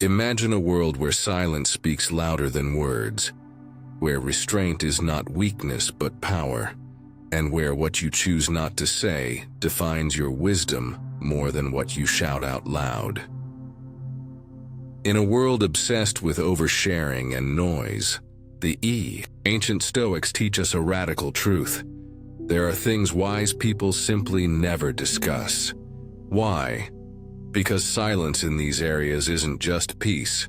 Imagine a world where silence speaks louder than words, where restraint is not weakness but power, and where what you choose not to say defines your wisdom more than what you shout out loud. In a world obsessed with oversharing and noise, ancient Stoics teach us a radical truth. There are things wise people simply never discuss. Why? Because silence in these areas isn't just peace.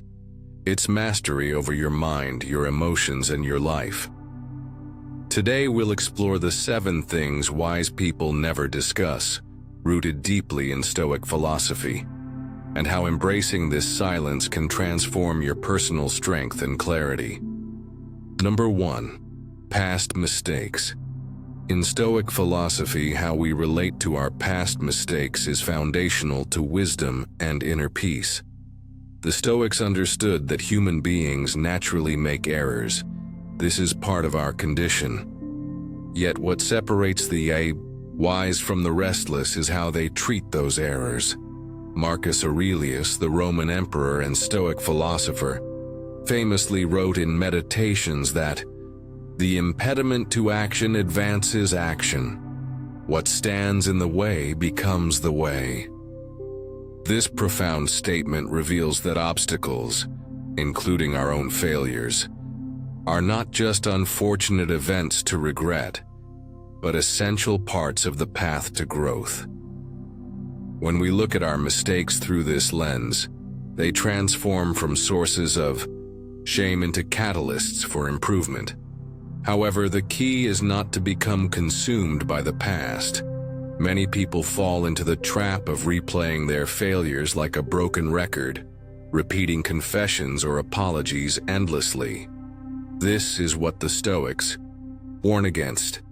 It's mastery over your mind, your emotions, and your life. Today we'll explore the 7 things wise people never discuss, rooted deeply in Stoic philosophy, and how embracing this silence can transform your personal strength and clarity. Number 1. Past mistakes. In Stoic philosophy, how we relate to our past mistakes is foundational to wisdom and inner peace. The Stoics understood that human beings naturally make errors. This is part of our condition. Yet what separates the wise from the restless is how they treat those errors. Marcus Aurelius, the Roman emperor and Stoic philosopher, famously wrote in Meditations that the impediment to action advances action. What stands in the way becomes the way. This profound statement reveals that obstacles, including our own failures, are not just unfortunate events to regret, but essential parts of the path to growth. When we look at our mistakes through this lens, they transform from sources of shame into catalysts for improvement. However, the key is not to become consumed by the past. Many people fall into the trap of replaying their failures like a broken record, repeating confessions or apologies endlessly. This is what the Stoics warn against.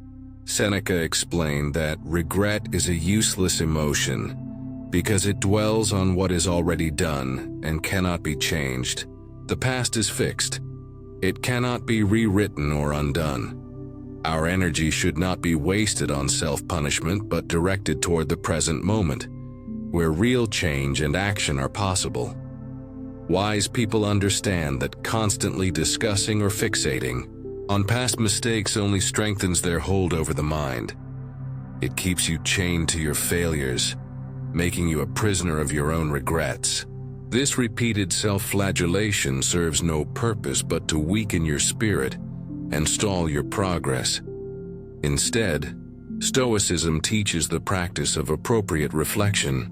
Seneca explained that regret is a useless emotion because it dwells on what is already done and cannot be changed. The past is fixed. It cannot be rewritten or undone. Our energy should not be wasted on self-punishment but directed toward the present moment, where real change and action are possible. Wise people understand that constantly discussing or fixating on past mistakes only strengthens their hold over the mind. It keeps you chained to your failures, making you a prisoner of your own regrets. This repeated self-flagellation serves no purpose but to weaken your spirit and stall your progress. Instead, Stoicism teaches the practice of appropriate reflection.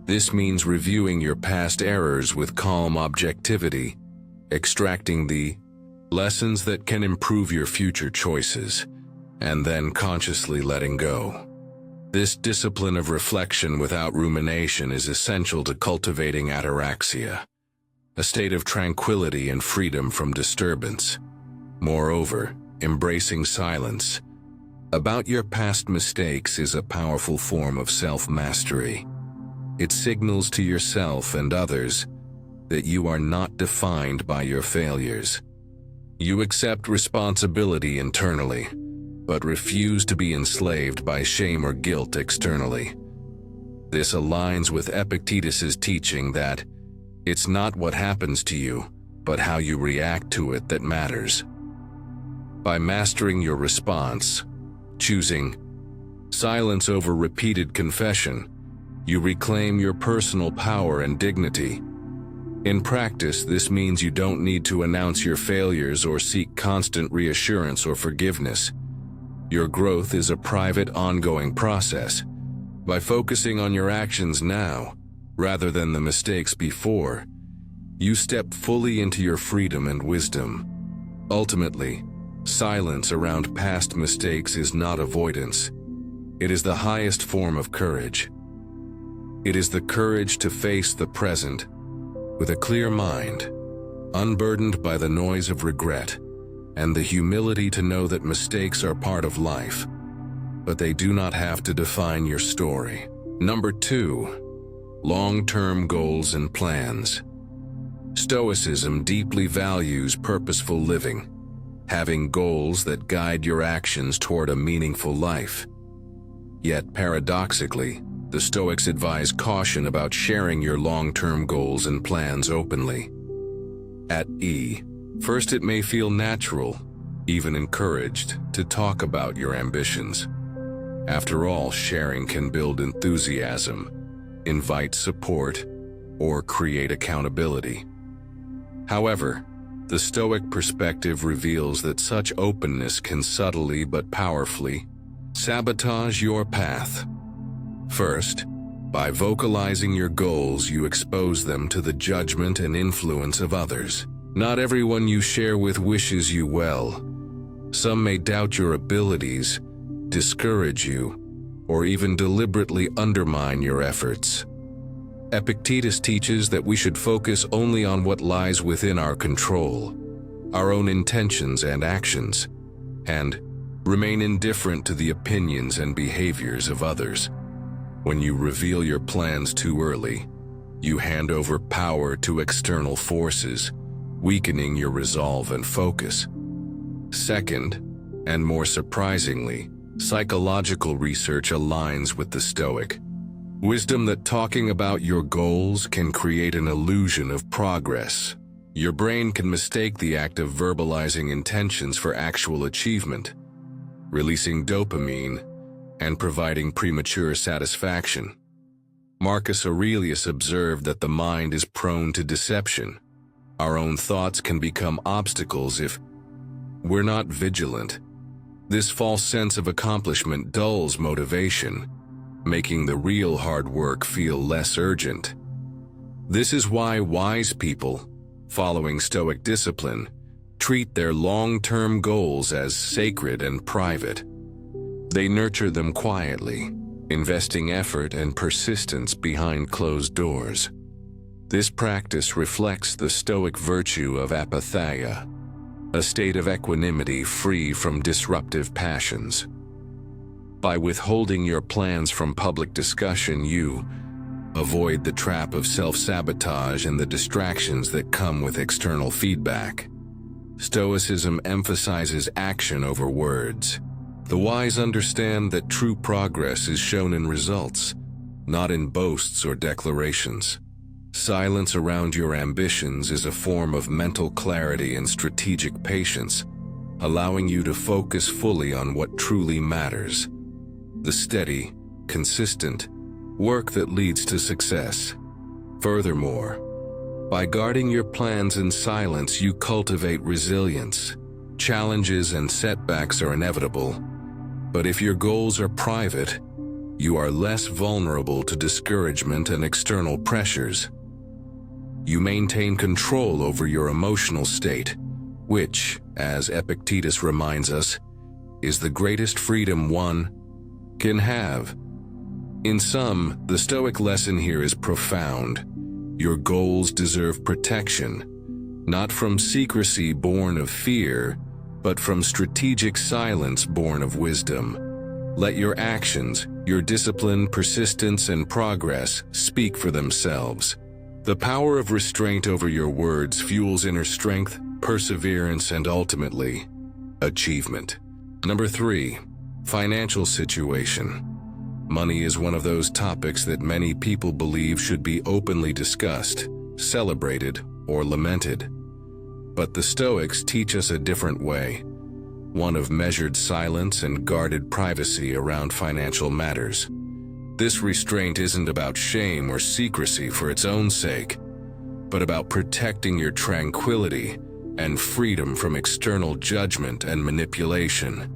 This means reviewing your past errors with calm objectivity, extracting the lessons that can improve your future choices, and then consciously letting go. This discipline of reflection without rumination is essential to cultivating ataraxia, a state of tranquility and freedom from disturbance. Moreover, embracing silence about your past mistakes is a powerful form of self-mastery. It signals to yourself and others that you are not defined by your failures. You accept responsibility internally, but refuse to be enslaved by shame or guilt externally. This aligns with Epictetus's teaching that it's not what happens to you, but how you react to it that matters. By mastering your response, choosing silence over repeated confession, you reclaim your personal power and dignity. In practice, this means you don't need to announce your failures or seek constant reassurance or forgiveness. Your growth is a private, ongoing process. By focusing on your actions now, rather than the mistakes before, you step fully into your freedom and wisdom. Ultimately, silence around past mistakes is not avoidance. It is the highest form of courage. It is the courage to face the present with a clear mind, unburdened by the noise of regret, and the humility to know that mistakes are part of life, but they do not have to define your story. Number 2, long-term goals and plans. Stoicism deeply values purposeful living, having goals that guide your actions toward a meaningful life. Yet paradoxically, The Stoics advise caution about sharing your long-term goals and plans openly. At first it may feel natural, even encouraged, to talk about your ambitions. After all, sharing can build enthusiasm, invite support, or create accountability. However, the Stoic perspective reveals that such openness can subtly but powerfully sabotage your path. First, by vocalizing your goals, you expose them to the judgment and influence of others. Not everyone you share with wishes you well. Some may doubt your abilities, discourage you, or even deliberately undermine your efforts. Epictetus teaches that we should focus only on what lies within our control, our own intentions and actions, and remain indifferent to the opinions and behaviors of others. When you reveal your plans too early, you hand over power to external forces, weakening your resolve and focus. Second, and more surprisingly, psychological research aligns with the Stoic wisdom that talking about your goals can create an illusion of progress. Your brain can mistake the act of verbalizing intentions for actual achievement, releasing dopamine and providing premature satisfaction. Marcus Aurelius observed that the mind is prone to deception. Our own thoughts can become obstacles if we're not vigilant. This false sense of accomplishment dulls motivation, making the real hard work feel less urgent. This is why wise people, following Stoic discipline, treat their long-term goals as sacred and private. They nurture them quietly, investing effort and persistence behind closed doors. This practice reflects the Stoic virtue of apatheia, a state of equanimity free from disruptive passions. By withholding your plans from public discussion, you avoid the trap of self-sabotage and the distractions that come with external feedback. Stoicism emphasizes action over words. The wise understand that true progress is shown in results, not in boasts or declarations. Silence around your ambitions is a form of mental clarity and strategic patience, allowing you to focus fully on what truly matters. The steady, consistent work that leads to success. Furthermore, by guarding your plans in silence, you cultivate resilience. Challenges and setbacks are inevitable, but if your goals are private, you are less vulnerable to discouragement and external pressures. You maintain control over your emotional state, which, as Epictetus reminds us, is the greatest freedom one can have. In sum, the Stoic lesson here is profound. Your goals deserve protection, not from secrecy born of fear, but from strategic silence born of wisdom. Let your actions, your discipline, persistence, and progress speak for themselves. The power of restraint over your words fuels inner strength, perseverance, and ultimately, achievement. Number 3, financial situation. Money is one of those topics that many people believe should be openly discussed, celebrated, or lamented. But the Stoics teach us a different way, one of measured silence and guarded privacy around financial matters. This restraint isn't about shame or secrecy for its own sake, but about protecting your tranquility and freedom from external judgment and manipulation.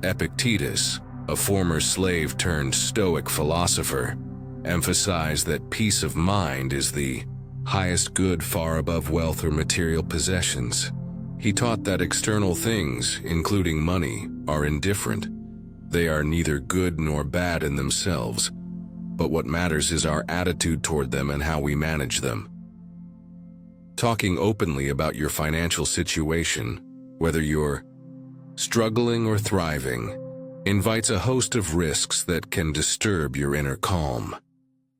Epictetus, a former slave turned Stoic philosopher, emphasized that peace of mind is the highest good far above wealth or material possessions. He taught that external things, including money, are indifferent. They are neither good nor bad in themselves, but what matters is our attitude toward them and how we manage them. Talking openly about your financial situation, whether you're struggling or thriving, invites a host of risks that can disturb your inner calm.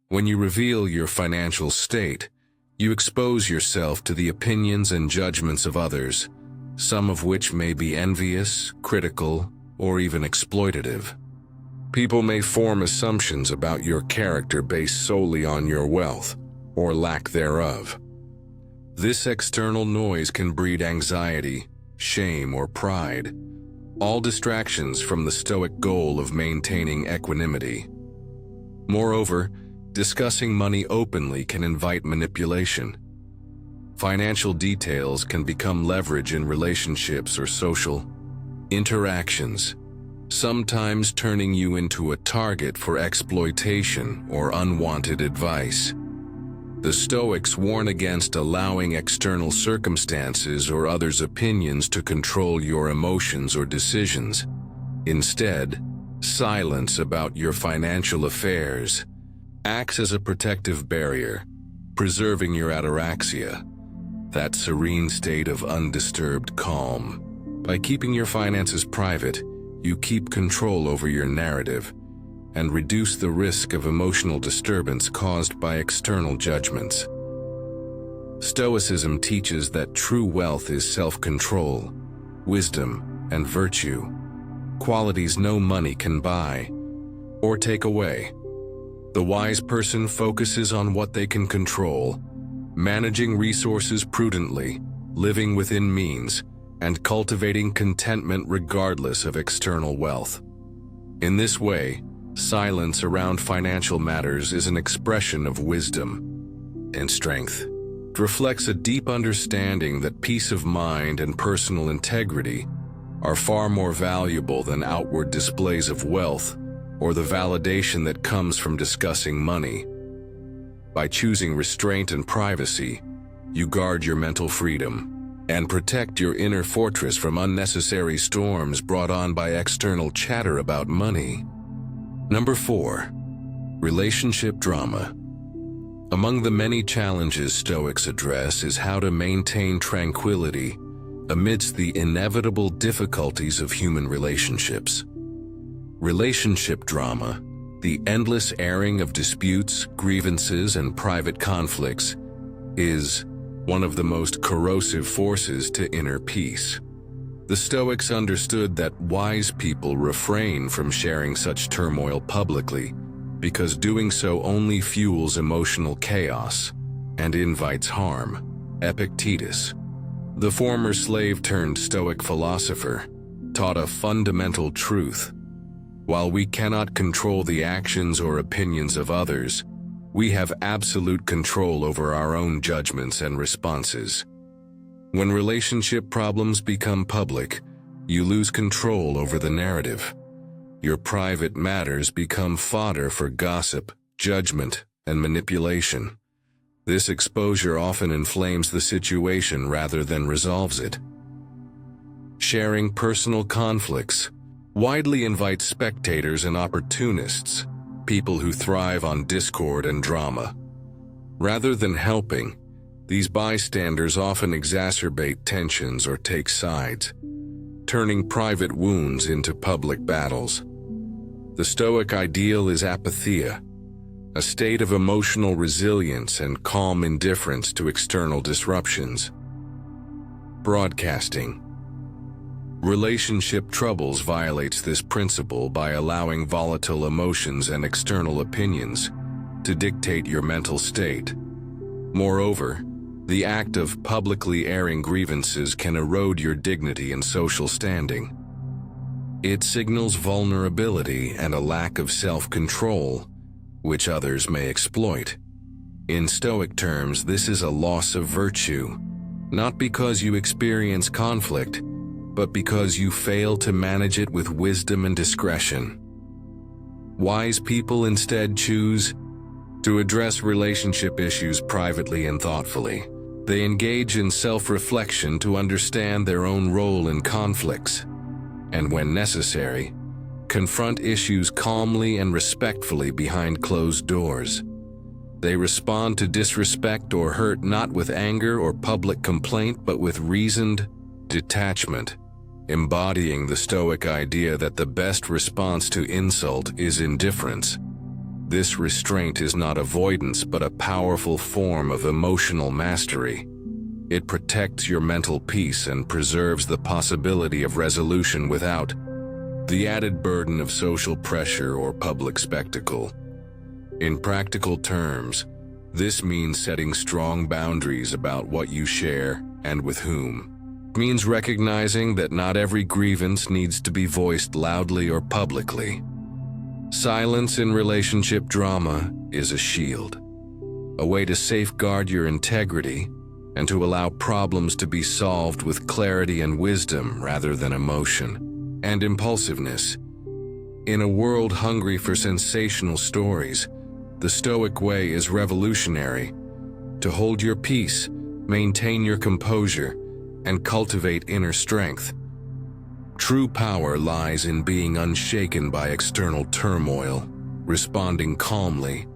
When you reveal your financial state, you expose yourself to the opinions and judgments of others, some of which may be envious, critical, or even exploitative. People may form assumptions about your character based solely on your wealth, or lack thereof. This external noise can breed anxiety, shame, or pride, all distractions from the Stoic goal of maintaining equanimity. Moreover, discussing money openly can invite manipulation. Financial details can become leverage in relationships or social interactions, sometimes turning you into a target for exploitation or unwanted advice. The Stoics warn against allowing external circumstances or others' opinions to control your emotions or decisions. Instead, silence about your financial affairs acts as a protective barrier, preserving your ataraxia, that serene state of undisturbed calm. By keeping your finances private, you keep control over your narrative and reduce the risk of emotional disturbance caused by external judgments. Stoicism teaches that true wealth is self-control, wisdom, and virtue, qualities no money can buy or take away. The wise person focuses on what they can control, managing resources prudently, living within means, and cultivating contentment regardless of external wealth. In this way, silence around financial matters is an expression of wisdom and strength. It reflects a deep understanding that peace of mind and personal integrity are far more valuable than outward displays of wealth or the validation that comes from discussing money. By choosing restraint and privacy, you guard your mental freedom and protect your inner fortress from unnecessary storms brought on by external chatter about money. Number 4. Relationship drama. Among the many challenges Stoics address is how to maintain tranquility amidst the inevitable difficulties of human relationships. Relationship drama, the endless airing of disputes, grievances, and private conflicts, is one of the most corrosive forces to inner peace. The Stoics understood that wise people refrain from sharing such turmoil publicly because doing so only fuels emotional chaos and invites harm. Epictetus, the former slave-turned-Stoic philosopher, taught a fundamental truth. While we cannot control the actions or opinions of others, we have absolute control over our own judgments and responses. When relationship problems become public, you lose control over the narrative. Your private matters become fodder for gossip, judgment, and manipulation. This exposure often inflames the situation rather than resolves it. Sharing personal conflicts widely invites spectators and opportunists, people who thrive on discord and drama. Rather than helping, these bystanders often exacerbate tensions or take sides, turning private wounds into public battles. The Stoic ideal is apatheia, a state of emotional resilience and calm indifference to external disruptions. Broadcasting. Relationship troubles violates this principle by allowing volatile emotions and external opinions to dictate your mental state. Moreover, the act of publicly airing grievances can erode your dignity and social standing. It signals vulnerability and a lack of self-control, which others may exploit. In Stoic terms, this is a loss of virtue, not because you experience conflict, but because you fail to manage it with wisdom and discretion. Wise people instead choose to address relationship issues privately and thoughtfully. They engage in self-reflection to understand their own role in conflicts, and when necessary, confront issues calmly and respectfully behind closed doors. They respond to disrespect or hurt not with anger or public complaint, but with reasoned detachment, embodying the Stoic idea that the best response to insult is indifference. This restraint is not avoidance but a powerful form of emotional mastery. It protects your mental peace and preserves the possibility of resolution without the added burden of social pressure or public spectacle. In practical terms, this means setting strong boundaries about what you share and with whom. It means recognizing that not every grievance needs to be voiced loudly or publicly. Silence in relationship drama is a shield, a way to safeguard your integrity and to allow problems to be solved with clarity and wisdom rather than emotion and impulsiveness. In a world hungry for sensational stories, the Stoic way is revolutionary: to hold your peace, maintain your composure, and cultivate inner strength. True power lies in being unshaken by external turmoil, responding calmly,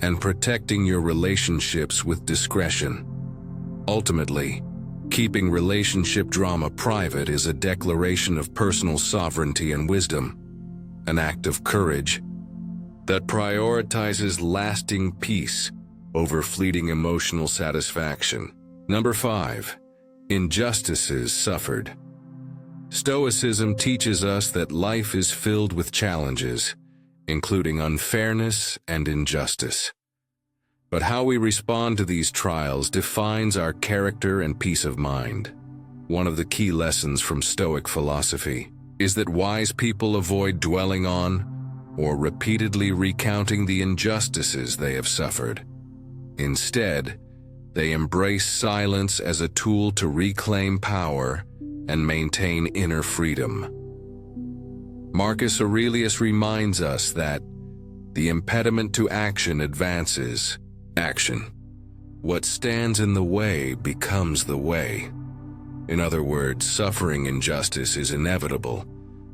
and protecting your relationships with discretion. Ultimately, keeping relationship drama private is a declaration of personal sovereignty and wisdom, an act of courage that prioritizes lasting peace over fleeting emotional satisfaction. Number 5. Injustices suffered. Stoicism teaches us that life is filled with challenges, including unfairness and injustice. But how we respond to these trials defines our character and peace of mind. One of the key lessons from Stoic philosophy is that wise people avoid dwelling on or repeatedly recounting the injustices they have suffered. Instead, they embrace silence as a tool to reclaim power and maintain inner freedom. Marcus Aurelius reminds us that the impediment to action advances action. What stands in the way becomes the way. In other words, suffering injustice is inevitable,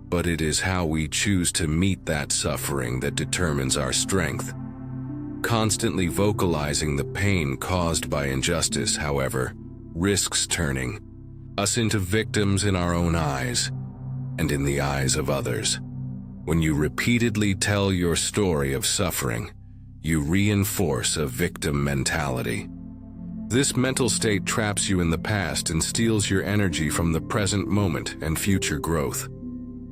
but it is how we choose to meet that suffering that determines our strength. Constantly vocalizing the pain caused by injustice, however, risks turning us into victims in our own eyes and in the eyes of others. When you repeatedly tell your story of suffering, you reinforce a victim mentality. This mental state traps you in the past and steals your energy from the present moment and future growth.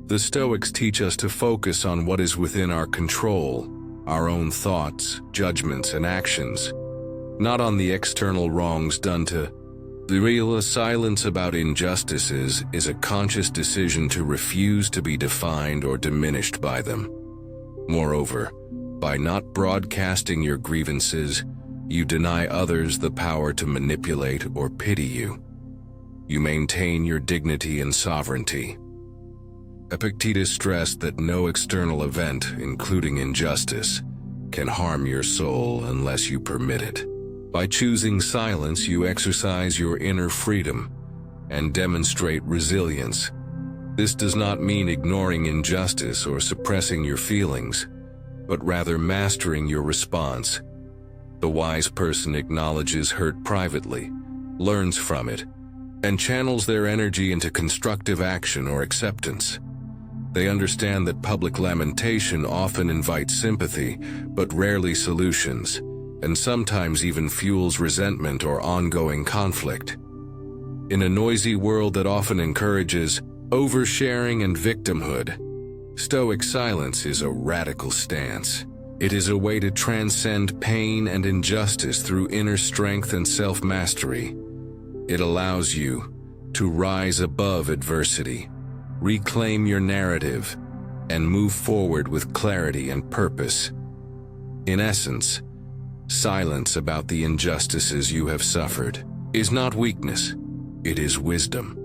The Stoics teach us to focus on what is within our control, our own thoughts, judgments, and actions, not on the external wrongs done to. The real silence about injustices is a conscious decision to refuse to be defined or diminished by them. Moreover, by not broadcasting your grievances, you deny others the power to manipulate or pity you. You maintain your dignity and sovereignty. Epictetus stressed that no external event, including injustice, can harm your soul unless you permit it. By choosing silence, you exercise your inner freedom and demonstrate resilience. This does not mean ignoring injustice or suppressing your feelings, but rather mastering your response. The wise person acknowledges hurt privately, learns from it, and channels their energy into constructive action or acceptance. They understand that public lamentation often invites sympathy, but rarely solutions, and sometimes even fuels resentment or ongoing conflict. In a noisy world that often encourages oversharing and victimhood, Stoic silence is a radical stance. It is a way to transcend pain and injustice through inner strength and self-mastery. It allows you to rise above adversity, reclaim your narrative, and move forward with clarity and purpose. In essence, silence about the injustices you have suffered is not weakness, it is wisdom.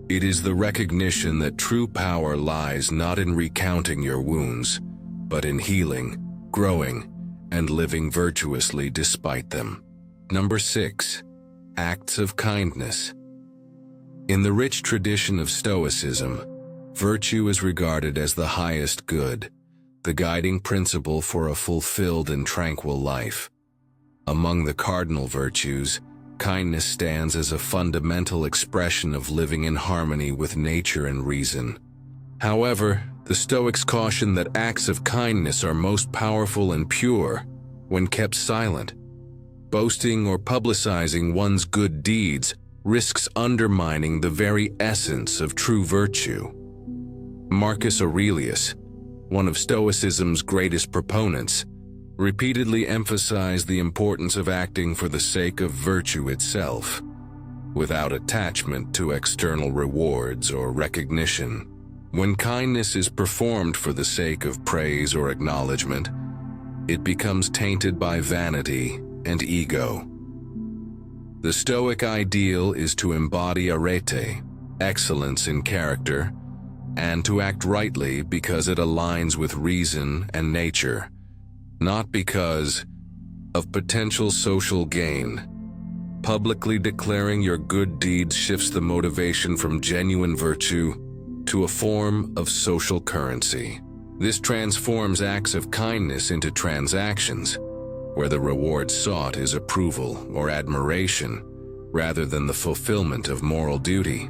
It is the recognition that true power lies not in recounting your wounds, but in healing, growing, and living virtuously despite them. Number 6. Acts of kindness. In the rich tradition of Stoicism, virtue is regarded as the highest good, the guiding principle for a fulfilled and tranquil life. Among the cardinal virtues, kindness stands as a fundamental expression of living in harmony with nature and reason. However, the Stoics caution that acts of kindness are most powerful and pure when kept silent. Boasting or publicizing one's good deeds risks undermining the very essence of true virtue. Marcus Aurelius, one of Stoicism's greatest proponents, repeatedly emphasized the importance of acting for the sake of virtue itself, without attachment to external rewards or recognition. When kindness is performed for the sake of praise or acknowledgement, it becomes tainted by vanity and ego. The Stoic ideal is to embody arete, excellence in character, and to act rightly because it aligns with reason and nature, not because of potential social gain. Publicly declaring your good deeds shifts the motivation from genuine virtue to a form of social currency. This transforms acts of kindness into transactions, where the reward sought is approval or admiration, rather than the fulfillment of moral duty.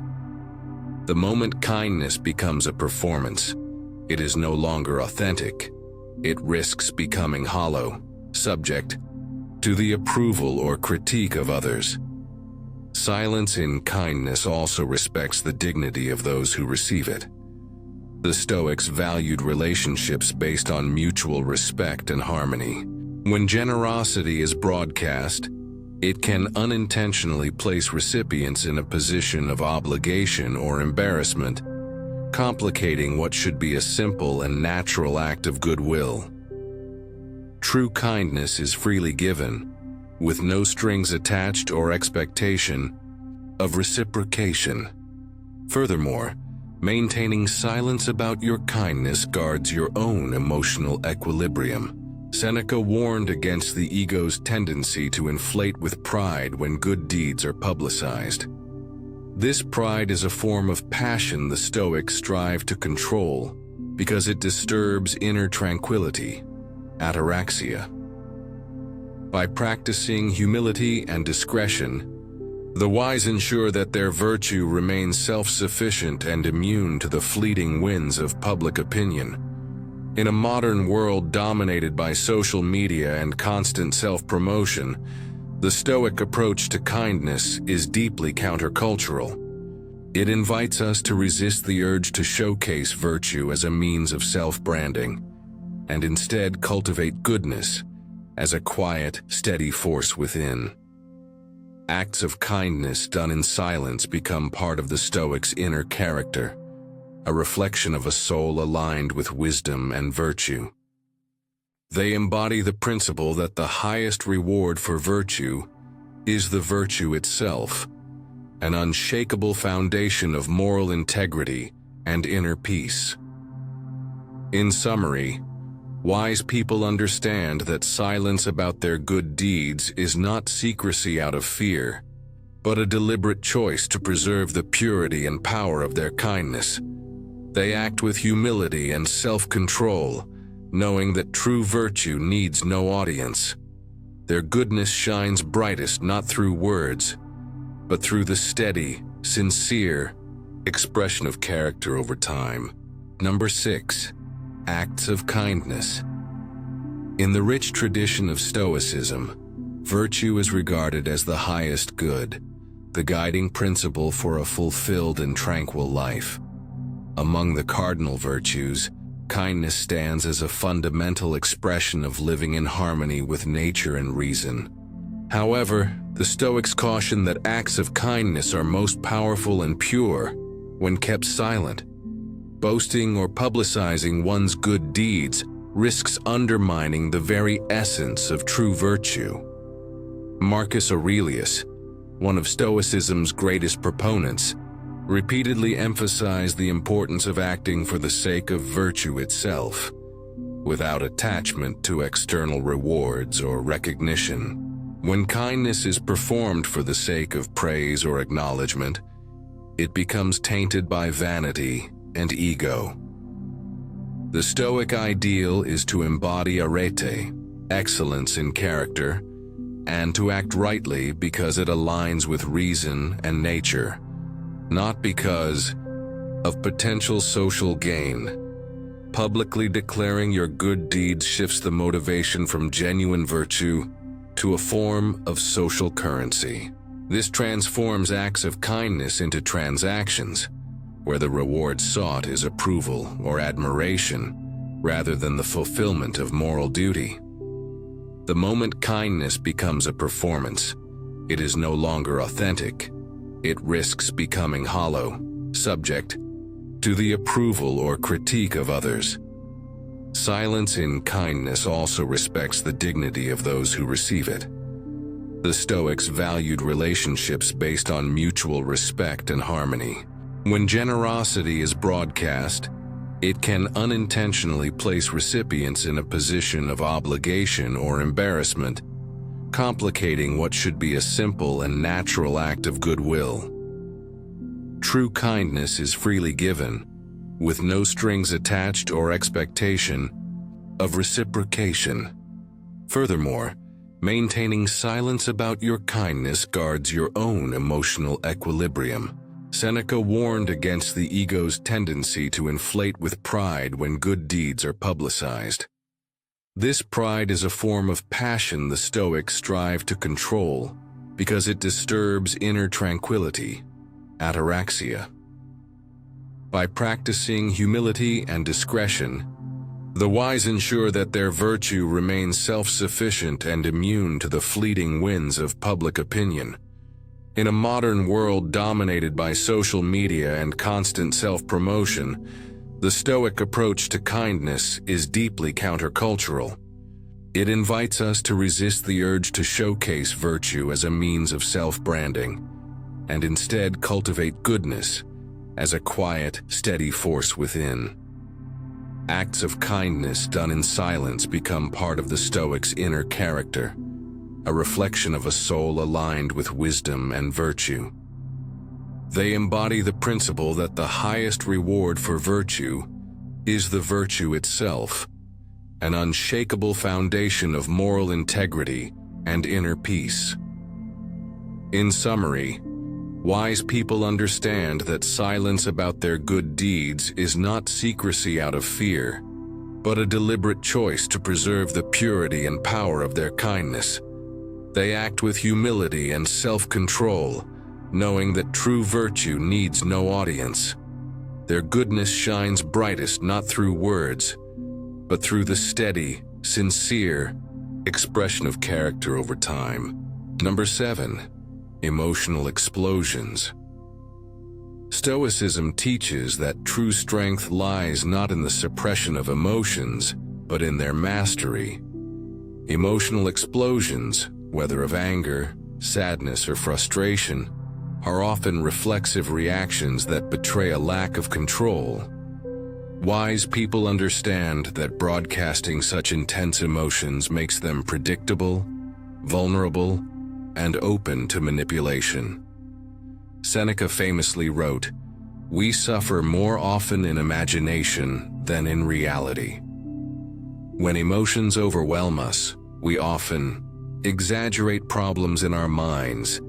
The moment kindness becomes a performance, it is no longer authentic. It risks becoming hollow, subject to the approval or critique of others. Silence in kindness also respects the dignity of those who receive it. The Stoics valued relationships based on mutual respect and harmony. When generosity is broadcast, it can unintentionally place recipients in a position of obligation or embarrassment, complicating what should be a simple and natural act of goodwill. True kindness is freely given, with no strings attached or expectation of reciprocation. Furthermore, maintaining silence about your kindness guards your own emotional equilibrium. Seneca warned against the ego's tendency to inflate with pride when good deeds are publicized. This pride is a form of passion the Stoics strive to control because it disturbs inner tranquility, ataraxia. By practicing humility and discretion, the wise ensure that their virtue remains self-sufficient and immune to the fleeting winds of public opinion. In a modern world dominated by social media and constant self-promotion, the Stoic approach to kindness is deeply countercultural. It invites us to resist the urge to showcase virtue as a means of self-branding, and instead cultivate goodness as a quiet, steady force within. Acts of kindness done in silence become part of the Stoic's inner character, a reflection of a soul aligned with wisdom and virtue. They embody the principle that the highest reward for virtue is the virtue itself, an unshakable foundation of moral integrity and inner peace. In summary, wise people understand that silence about their good deeds is not secrecy out of fear, but a deliberate choice to preserve the purity and power of their kindness. They act with humility and self-control, knowing that true virtue needs no audience. Their goodness shines brightest not through words, but through the steady, sincere expression of character over time. Number 6. Acts of kindness. In the rich tradition of Stoicism, virtue is regarded as the highest good, the guiding principle for a fulfilled and tranquil life. Among the cardinal virtues, kindness stands as a fundamental expression of living in harmony with nature and reason. However, the Stoics caution that acts of kindness are most powerful and pure when kept silent. Boasting or publicizing one's good deeds risks undermining the very essence of true virtue. Marcus Aurelius, one of Stoicism's greatest proponents, repeatedly emphasized the importance of acting for the sake of virtue itself, without attachment to external rewards or recognition. When kindness is performed for the sake of praise or acknowledgement, it becomes tainted by vanity and ego. The Stoic ideal is to embody arete, excellence in character, and to act rightly because it aligns with reason and nature, not because of potential social gain. Publicly declaring your good deeds shifts the motivation from genuine virtue to a form of social currency. This transforms acts of kindness into transactions, where the reward sought is approval or admiration, rather than the fulfillment of moral duty. The moment kindness becomes a performance, it is no longer authentic. It risks becoming hollow, subject to the approval or critique of others. Silence in kindness also respects the dignity of those who receive it. The Stoics valued relationships based on mutual respect and harmony. When generosity is broadcast, it can unintentionally place recipients in a position of obligation or embarrassment, complicating what should be a simple and natural act of goodwill. True kindness is freely given, with no strings attached or expectation of reciprocation. Furthermore, maintaining silence about your kindness guards your own emotional equilibrium. Seneca warned against the ego's tendency to inflate with pride when good deeds are publicized. This pride is a form of passion the Stoics strive to control because it disturbs inner tranquility, ataraxia. By practicing humility and discretion, the wise ensure that their virtue remains self-sufficient and immune to the fleeting winds of public opinion. In a modern world dominated by social media and constant self-promotion, the Stoic approach to kindness is deeply countercultural. It invites us to resist the urge to showcase virtue as a means of self-branding, and instead cultivate goodness as a quiet, steady force within. Acts of kindness done in silence become part of the Stoic's inner character, a reflection of a soul aligned with wisdom and virtue. They embody the principle that the highest reward for virtue is the virtue itself, an unshakable foundation of moral integrity and inner peace. In summary, wise people understand that silence about their good deeds is not secrecy out of fear, but a deliberate choice to preserve the purity and power of their kindness. They act with humility and self-control, knowing that true virtue needs no audience. Their goodness shines brightest not through words, but through the steady, sincere expression of character over time. Number 7. Emotional explosions. Stoicism teaches that true strength lies not in the suppression of emotions, but in their mastery. Emotional explosions, whether of anger, sadness, or frustration, are often reflexive reactions that betray a lack of control. Wise people understand that broadcasting such intense emotions makes them predictable, vulnerable, and open to manipulation. Seneca famously wrote, "We suffer more often in imagination than in reality." When emotions overwhelm us, we often exaggerate problems in our minds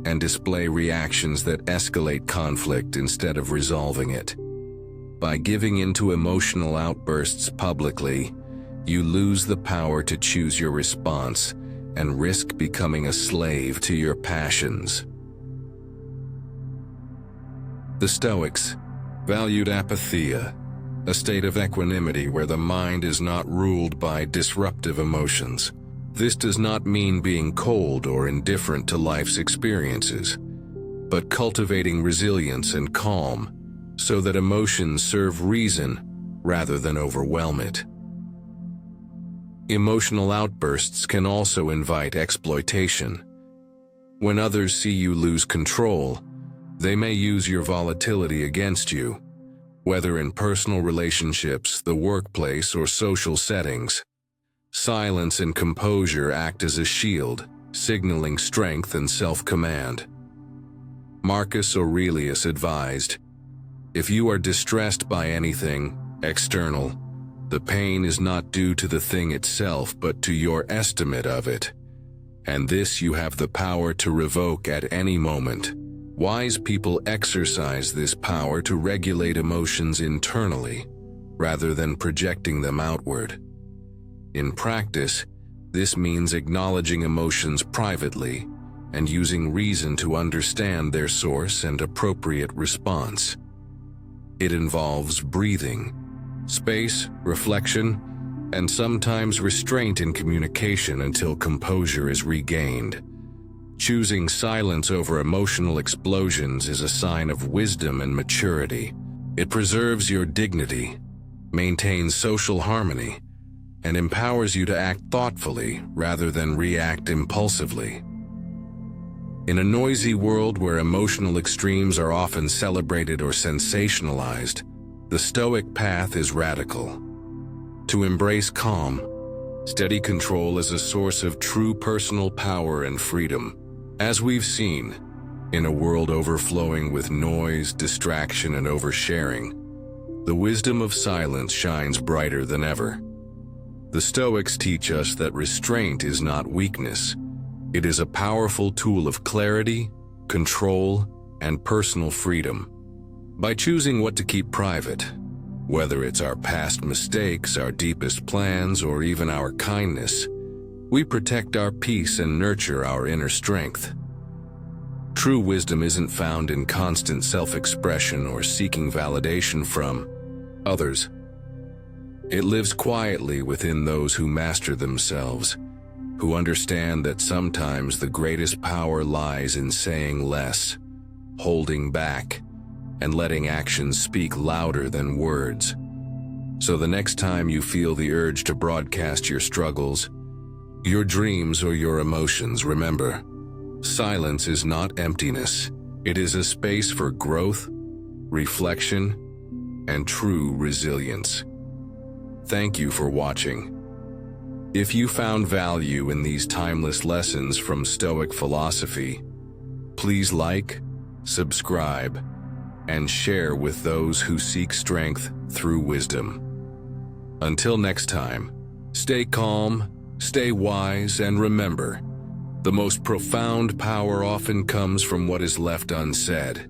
and display reactions that escalate conflict instead of resolving it. By giving into emotional outbursts publicly, you lose the power to choose your response and risk becoming a slave to your passions. The Stoics valued apatheia, a state of equanimity where the mind is not ruled by disruptive emotions. This does not mean being cold or indifferent to life's experiences, but cultivating resilience and calm so that emotions serve reason rather than overwhelm it. Emotional outbursts can also invite exploitation. When others see you lose control, they may use your volatility against you, whether in personal relationships, the workplace, or social settings. Silence and composure act as a shield, signaling strength and self-command. Marcus Aurelius advised, "If you are distressed by anything external, the pain is not due to the thing itself but to your estimate of it, and this you have the power to revoke at any moment." Wise people exercise this power to regulate emotions internally, rather than projecting them outward. In practice, this means acknowledging emotions privately and using reason to understand their source and appropriate response. It involves breathing, space, reflection, and sometimes restraint in communication until composure is regained. Choosing silence over emotional explosions is a sign of wisdom and maturity. It preserves your dignity, maintains social harmony, and empowers you to act thoughtfully rather than react impulsively. In a noisy world where emotional extremes are often celebrated or sensationalized, the Stoic path is radical. To embrace calm, steady control is a source of true personal power and freedom. As we've seen, in a world overflowing with noise, distraction, and oversharing, the wisdom of silence shines brighter than ever. The Stoics teach us that restraint is not weakness. It is a powerful tool of clarity, control, and personal freedom. By choosing what to keep private, whether it's our past mistakes, our deepest plans, or even our kindness, we protect our peace and nurture our inner strength. True wisdom isn't found in constant self-expression or seeking validation from others. It lives quietly within those who master themselves, who understand that sometimes the greatest power lies in saying less, holding back, and letting actions speak louder than words. So the next time you feel the urge to broadcast your struggles, your dreams, or your emotions, remember, silence is not emptiness. It is a space for growth, reflection, and true resilience. Thank you for watching. If you found value in these timeless lessons from Stoic philosophy, please like, subscribe, and share with those who seek strength through wisdom. Until next time, stay calm, stay wise, and remember, the most profound power often comes from what is left unsaid.